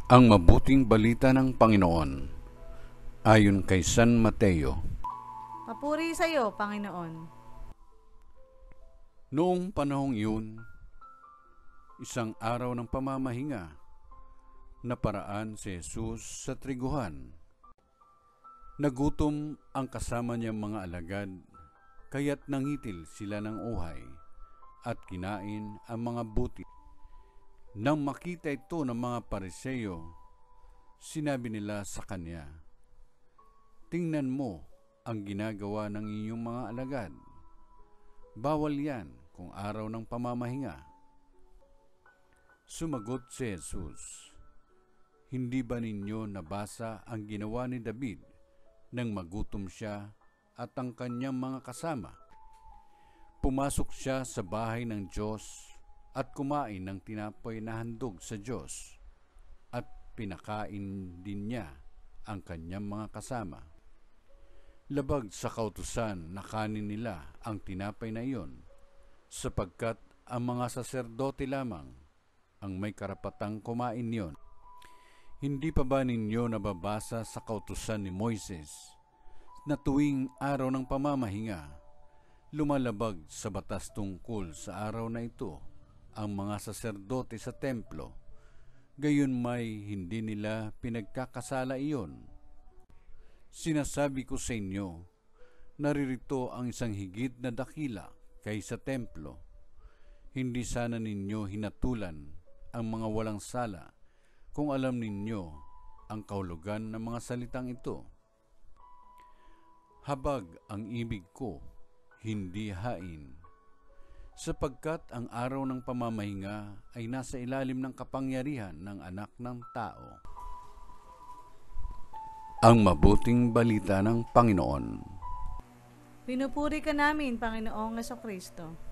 Ang mabuting balita ng Panginoon ayon kay San Mateo. Papuri sa iyo, Panginoon. Noong panahong iyon, isang araw ng pamamahinga, naparaan si Jesus sa triguhan. Nagutom ang kasama niyang mga alagad, kaya't nangitil sila ng uhay at kinain ang mga buti. Nang makita ito ng mga Pariseo, sinabi nila sa kanya, "Tingnan mo ang ginagawa ng inyong mga alagad. Bawal yan kung araw ng pamamahinga." Sumagot si Jesus, "Hindi ba ninyo nabasa ang ginawa ni David nang magutom siya at ang kanyang mga kasama? Pumasok siya sa bahay ng Diyos at kumain ng tinapay na handog sa Diyos, at pinakain din niya ang kanyang mga kasama. Labag sa kautusan na kanin nila ang tinapay na iyon, sapagkat ang mga saserdote lamang ang may karapatang kumain niyon. Hindi pa ba ninyo nababasa sa kautusan ni Moises na tuwing araw ng pamamahinga, lumalabag sa batas tungkol sa araw na ito ang mga saserdote sa templo, gayon may hindi nila pinagkakasala iyon? Sinasabi ko sa inyo, naririto ang isang higit na dakila kaysa templo. Hindi sana ninyo hinatulan ang mga walang sala kung alam ninyo ang kahulugan ng mga salitang ito. Habag ang ibig ko, hindi hain, sapagkat ang araw ng pamamahinga ay nasa ilalim ng kapangyarihan ng Anak ng Tao." Ang mabuting balita ng Panginoon. Pinupuri ka namin, Panginoong Jesucristo.